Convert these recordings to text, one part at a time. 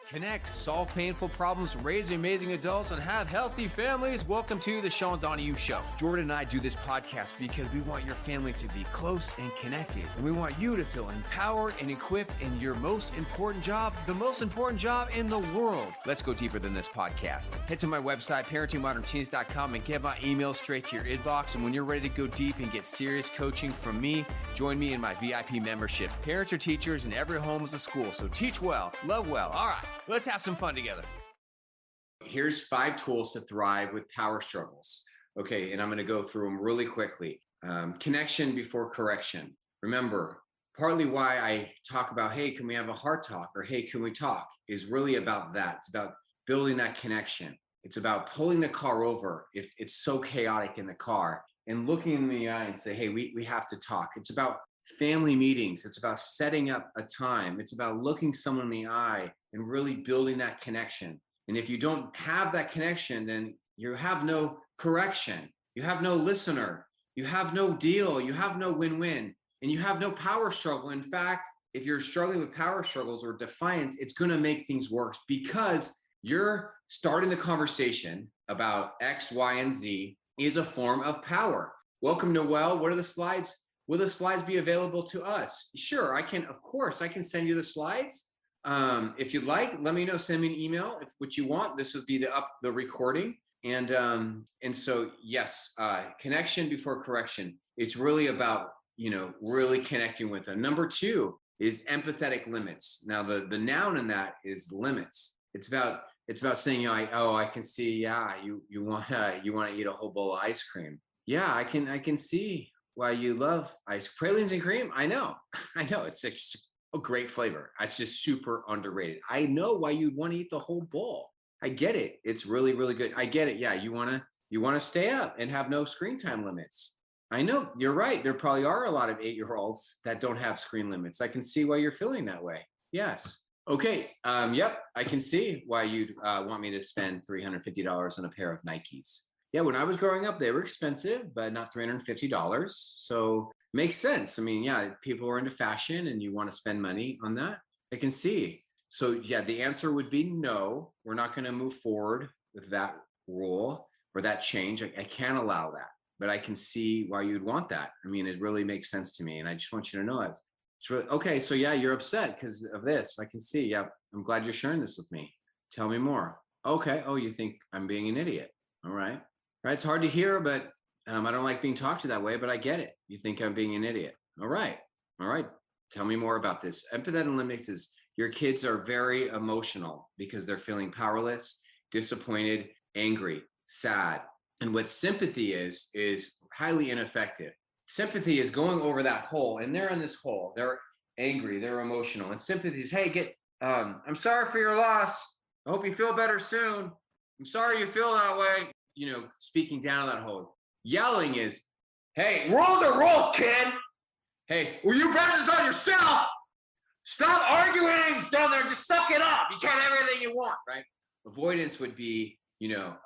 Connect, solve painful problems, raise amazing adults, and have healthy families. Welcome to the Sean Donahue Show. Jordan and I do this podcast because we want your family to be close and connected. And we want you to feel empowered and equipped in your most important job, the most important job in the world. Let's go deeper than this podcast. Head to my website, parentingmodernteens.com, and get my email straight to your inbox. And when you're ready to go deep and get serious coaching from me, join me in my VIP membership. Parents are teachers and every home is a school. So teach well, love well. All right. Let's have some fun together. Here's 5 tools to thrive with power struggles. Okay, and I'm going to go through them really quickly. Connection before correction. Remember, partly why I talk about, hey, can we have a heart talk? Or hey, can we talk? Is really about that. It's about building that connection. It's about pulling the car over if it's so chaotic in the car and looking in the eye and say, hey, we have to talk. It's about family meetings. It's about setting up a time. It's about looking someone in the eye and really building that connection. And if you don't have that connection, then you have no correction. You have no listener. You have no deal. You have no win-win. And you have no power struggle. In fact, if you're struggling with power struggles or defiance, it's going to make things worse because you're starting the conversation about X, Y, and Z is a form of power. Welcome, Noel. What are the slides? Will the slides be available to us? Sure, I can. Of course, I can send you the slides. If you'd like, let me know. Send me an email if what you want. This will be the recording. And so yes, connection before correction. It's really about really connecting with them. Number 2 is empathetic limits. Now the noun in that is limits. It's about saying I can see you want to eat a whole bowl of ice cream. Yeah, I can see why you love pralines and cream. I know it's a great flavor. It's just super underrated. I know why you'd want to eat the whole bowl. I get it. It's really, really good. I get it. Yeah, you want to stay up and have no screen time limits. I know you're right. There probably are a lot of 8-year-olds that don't have screen limits. I can see why you're feeling that way. Yes. Okay. Yep. I can see why you'd want me to spend $350 on a pair of Nikes. Yeah, when I was growing up, they were expensive, but not $350. So makes sense. I mean, yeah, people are into fashion and you want to spend money on that. I can see. So yeah, the answer would be no. We're not going to move forward with that rule or that change. I can't allow that, but I can see why you'd want that. I mean, it really makes sense to me. And I just want you to know it. It's really, okay, so yeah, you're upset because of this. I can see. Yeah, I'm glad you're sharing this with me. Tell me more. Okay. Oh, you think I'm being an idiot. All right. Right, it's hard to hear, but I don't like being talked to that way, but I get it. You think I'm being an idiot. All right. Tell me more about this. Empathetic limits is your kids are very emotional because they're feeling powerless, disappointed, angry, sad. And what sympathy is highly ineffective. Sympathy is going over that hole, and they're in this hole. They're angry, they're emotional. And sympathy is, hey, I'm sorry for your loss. I hope you feel better soon. I'm sorry you feel that way. Speaking down that hole. Yelling is, hey, rules are rules, kid. Hey, will you burn this on yourself? Stop arguing down there. Just suck it up. You can't have everything you want, right? Avoidance would be,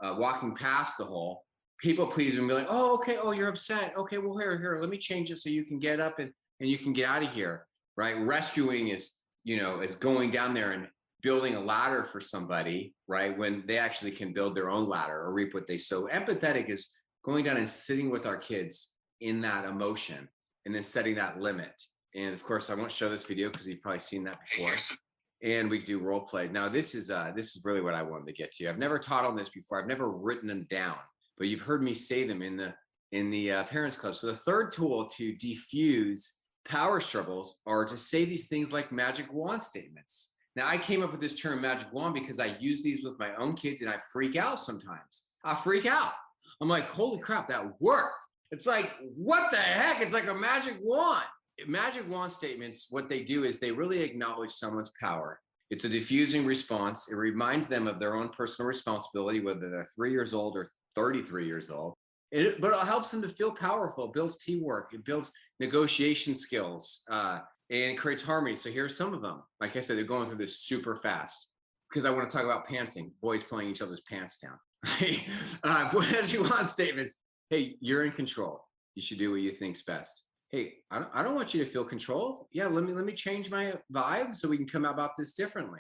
walking past the hole. People please and be like, oh, okay. Oh, you're upset. Okay, well, here, let me change it so you can get up and you can get out of here, right? Rescuing is, is going down there and building a ladder for somebody, right? When they actually can build their own ladder or reap what they sow. Empathetic is going down and sitting with our kids in that emotion and then setting that limit. And of course, I won't show this video because you've probably seen that before. And we do role play. Now, this is really what I wanted to get to. I've never taught on this before. I've never written them down, but you've heard me say them in the Parents Club. So the third tool to defuse power struggles are to say these things like magic wand statements. Now, I came up with this term magic wand because I use these with my own kids and I freak out sometimes. I freak out. I'm like, holy crap, that worked. It's like, what the heck? It's like a magic wand. Magic wand statements, what they do is they really acknowledge someone's power. It's a diffusing response. It reminds them of their own personal responsibility, whether they're 3 years old or 33 years old. But it helps them to feel powerful. It builds teamwork. It builds negotiation skills. And it creates harmony. So here's some of them. Like I said, they're going through this super fast because I want to talk about pantsing, boys pulling each other's pants down. As you want statements. Hey, you're in control. You should do what you think's best. Hey, I don't want you to feel controlled. Yeah, let me change my vibe so we can come about this differently.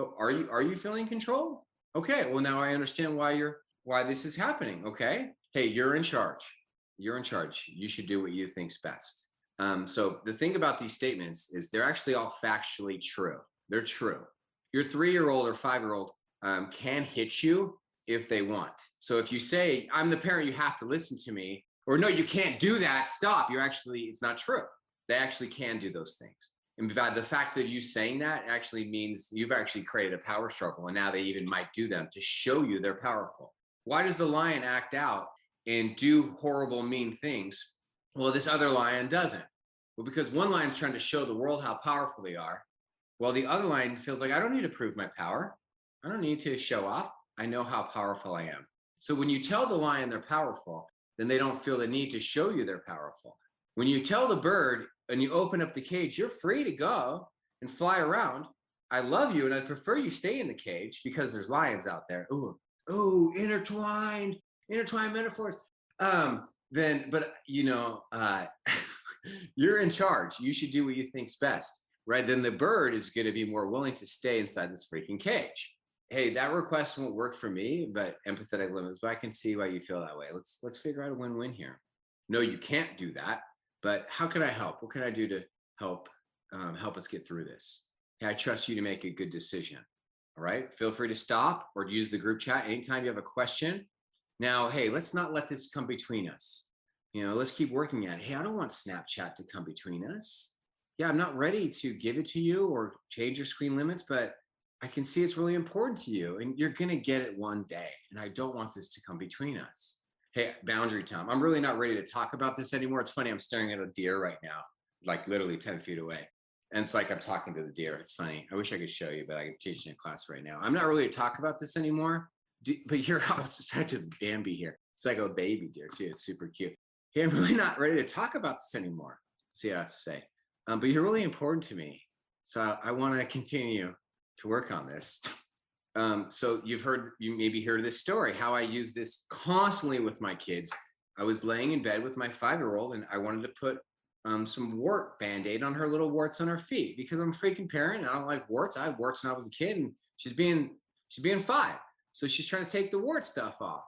Oh, are you feeling control? Okay, well now I understand why this is happening. Okay. Hey, you're in charge. You're in charge. You should do what you think's best. So the thing about these statements is they're actually all factually true. They're true. Your 3-year-old or 5-year-old can hit you if they want. So if you say, I'm the parent, you have to listen to me, or no, you can't do that, stop, it's not true. They actually can do those things. And the fact that you saying that actually means you've actually created a power struggle, and now they even might do them to show you they're powerful. Why does the lion act out and do horrible, mean things? Well, this other lion doesn't. Well, because one lion's trying to show the world how powerful they are, while the other lion feels like, I don't need to prove my power. I don't need to show off. I know how powerful I am. So when you tell the lion they're powerful, then they don't feel the need to show you they're powerful. When you tell the bird and you open up the cage, you're free to go and fly around. I love you and I'd prefer you stay in the cage because there's lions out there. Ooh, intertwined metaphors. But you're in charge. You should do what you think's best, right? Then the bird is going to be more willing to stay inside this freaking cage. Hey, that request won't work for me, but empathetic limits, but I can see why you feel that way. Let's figure out a win-win here. No, you can't do that, but how can I help? What can I do to help us get through this? Hey, I trust you to make a good decision. All right, feel free to stop or use the group chat anytime you have a question. Now, hey, let's not let this come between us. Let's keep working at it. Hey, I don't want Snapchat to come between us. Yeah, I'm not ready to give it to you or change your screen limits, but I can see it's really important to you and you're going to get it one day. And I don't want this to come between us. Hey, boundary time. I'm really not ready to talk about this anymore. It's funny. I'm staring at a deer right now, like literally 10 feet away. And it's like I'm talking to the deer. It's funny. I wish I could show you, but I'm teaching a class right now. I'm not really to talk about this anymore, but you're also such a Bambi here. It's like a baby deer too. It's super cute. Hey, I'm really not ready to talk about this anymore. See what I have to say. But you're really important to me. So I want to continue to work on this. So you maybe heard this story, how I use this constantly with my kids. I was laying in bed with my 5-year-old and I wanted to put some wart Band-Aid on her little warts on her feet because I'm a freaking parent. I don't like warts. I had warts when I was a kid and she's being 5. So she's trying to take the wart stuff off.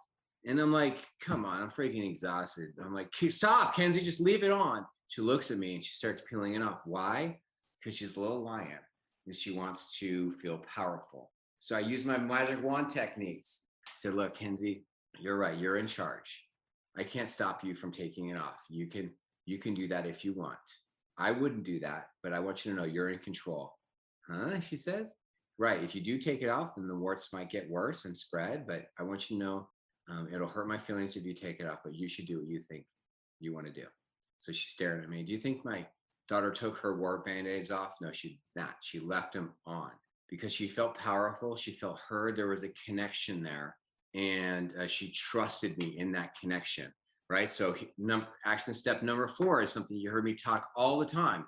And I'm like, come on, I'm freaking exhausted. I'm like, stop, Kenzie, just leave it on. She looks at me and she starts peeling it off. Why? Because she's a little lion and she wants to feel powerful. So I use my magic wand techniques. I said, look, Kenzie, you're right. You're in charge. I can't stop you from taking it off. You can do that if you want. I wouldn't do that, but I want you to know you're in control. Huh? She says, right. If you do take it off, then the warts might get worse and spread, but I want you to know it'll hurt my feelings if you take it off, but you should do what you think you want to do. So she's staring at me. Do you think my daughter took her wart Band-Aids off? No, she did not. She left them on because she felt powerful. She felt heard. There was a connection there. And she trusted me in that connection, right? So action step number 4 is something you heard me talk all the time.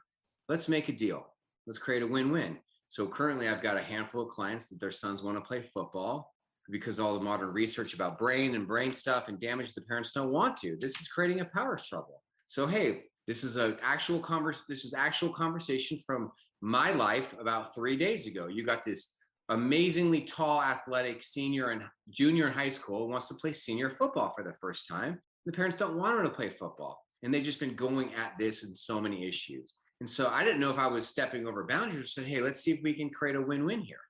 Let's make a deal. Let's create a win-win. So currently I've got a handful of clients that their sons want to play football because all the modern research about brain and brain stuff and damage the parents don't want to. This is creating a power struggle. So, hey, this is actual conversation from my life about 3 days ago. You got this amazingly tall, athletic senior and junior in high school wants to play senior football for the first time. The parents don't want him to play football. And they've just been going at this in so many issues. And so I didn't know if I was stepping over boundaries or saying, hey, let's see if we can create a win-win here.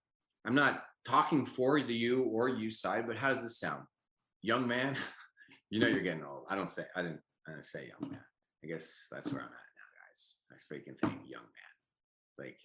I'm not talking for the you or you side, but how does this sound? Young man, you're getting old. I didn't say young man. I guess that's where I'm at now, guys. I freaking think young man. Like,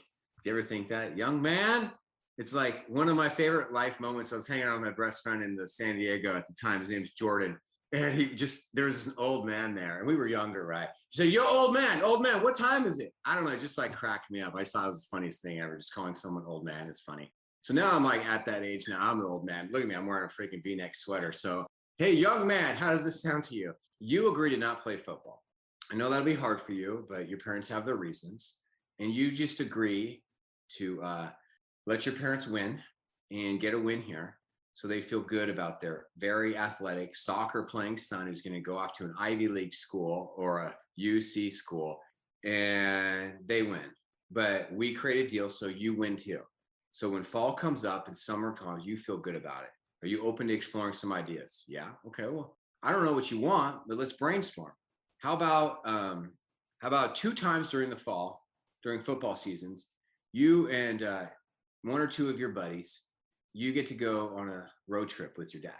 do you ever think that? Young man? It's like one of my favorite life moments. I was hanging out with my best friend in San Diego at the time. His name's Jordan. And there was an old man there. And we were younger, right? He said, yo, old man, what time is it? I don't know. It just like cracked me up. I saw it was the funniest thing ever. Just calling someone old man is funny. So now I'm like at that age now. I'm an old man. Look at me. I'm wearing a freaking V-neck sweater. So, hey, young man, how does this sound to you? You agree to not play football. I know that'll be hard for you, but your parents have their reasons. And you just agree to let your parents win and get a win here so they feel good about their very athletic soccer playing son who's going to go off to an Ivy League school or a UC school and they win. But we create a deal so you win too. So when fall comes up and summer comes, you feel good about it. Are you open to exploring some ideas? Yeah. Okay. Well, I don't know what you want, but let's brainstorm. How about 2 times during the fall, during football seasons, you and 1 or 2 of your buddies, you get to go on a road trip with your dad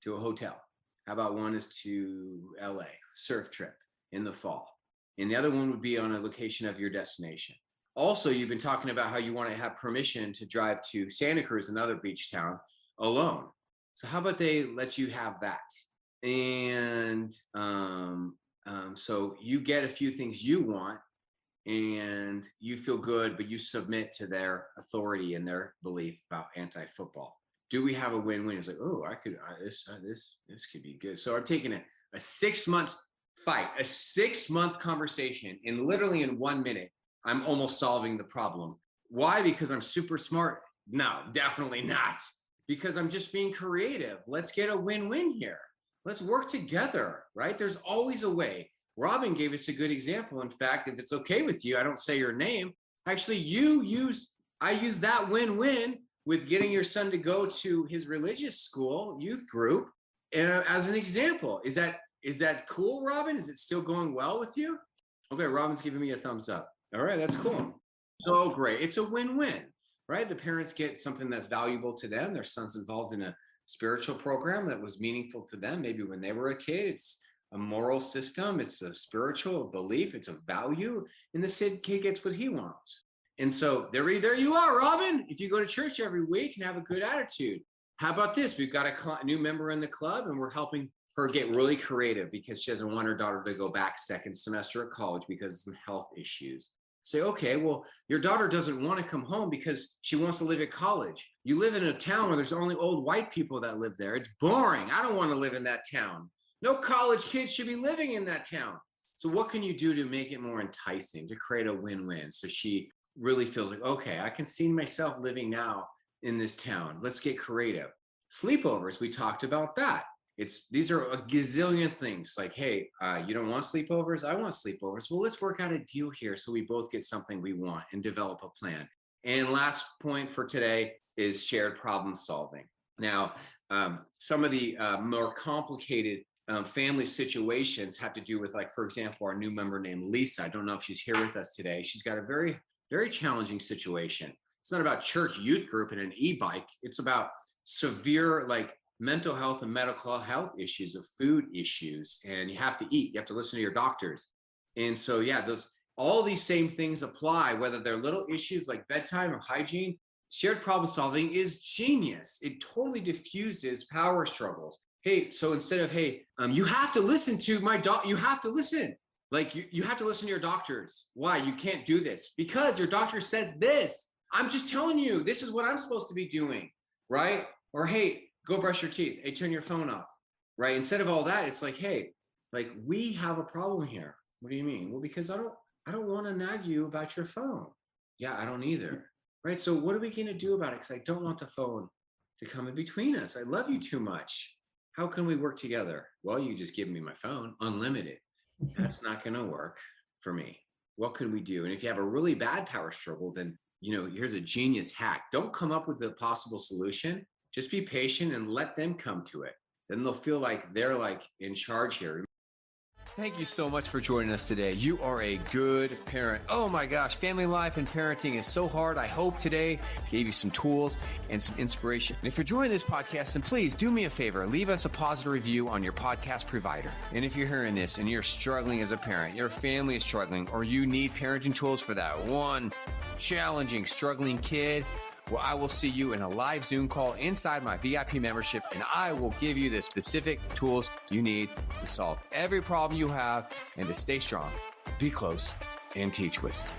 to a hotel. How about one is to LA, surf trip in the fall. And the other one would be on a location of your destination. Also, you've been talking about how you want to have permission to drive to Santa Cruz, another beach town, alone. So how about they let you have that? And so you get a few things you want and you feel good, but you submit to their authority and their belief about anti-football. Do we have a win-win? It's like, oh, this could be good. So I'm taking a 6-month fight, a 6-month conversation, and literally in 1 minute, I'm almost solving the problem. Why? Because I'm super smart? No, definitely not. Because I'm just being creative. Let's get a win-win here. Let's work together, right? There's always a way. Robin gave us a good example. In fact, if it's okay with you, I don't say your name. Actually, I use that win-win with getting your son to go to his religious school youth group as an example. Is that cool, Robin? Is it still going well with you? Okay, Robin's giving me a thumbs up. All right, that's cool. So great. It's a win-win, right? The parents get something that's valuable to them. Their son's involved in a spiritual program that was meaningful to them. Maybe when they were a kid, it's a moral system. It's a spiritual belief. It's a value. And the kid gets what he wants. And so there you are, Robin. If you go to church every week and have a good attitude. How about this? We've got a new member in the club and we're helping her get really creative because she doesn't want her daughter to go back second semester at college because of some health issues. Say, okay, well, your daughter doesn't want to come home because she wants to live at college. You live in a town where there's only old white people that live there. It's boring. I don't want to live in that town. No college kids should be living in that town. So what can you do to make it more enticing, to create a win-win? So she really feels like, okay, I can see myself living now in this town. Let's get creative. Sleepovers, we talked about that. These are a gazillion things like, hey, you don't want sleepovers? I want sleepovers. Well, let's work out a deal here so we both get something we want and develop a plan. And last point for today is shared problem solving. Now, some of the more complicated family situations have to do with, like, for example, our new member named Lisa. I don't know if she's here with us today. She's got a very, very challenging situation. It's not about church youth group and an e-bike. It's about severe, like, mental health and medical health issues, of food issues, and you have to eat, you have to listen to your doctors. And so, yeah, all these same things apply, whether they're little issues like bedtime or hygiene. Shared problem solving is genius. It totally diffuses power struggles. Hey, so instead of, hey, you have to listen to my you have to listen. Like you have to listen to your doctors. Why? You can't do this because your doctor says this. I'm just telling you, this is what I'm supposed to be doing, right? Or, hey, go brush your teeth. Hey, turn your phone off, right? Instead of all that, it's like, hey, like, we have a problem here. What do you mean? Well, because I don't want to nag you about your phone. Yeah, I don't either, right? So what are we going to do about it? Because I don't want the phone to come in between us. I love you too much. How can we work together? Well, you just give me my phone, unlimited. That's not going to work for me. What could we do? And if you have a really bad power struggle, then, here's a genius hack. Don't come up with a possible solution. Just be patient and let them come to it. Then they'll feel like they're like in charge here. Thank you so much for joining us today. You are a good parent. Oh my gosh, family life and parenting is so hard. I hope today gave you some tools and some inspiration. And if you're enjoying this podcast, then please do me a favor. Leave us a positive review on your podcast provider. And if you're hearing this and you're struggling as a parent, your family is struggling, or you need parenting tools for that one challenging, struggling kid, well, I will see you in a live Zoom call inside my VIP membership, and I will give you the specific tools you need to solve every problem you have and to stay strong, be close, and teach wisdom.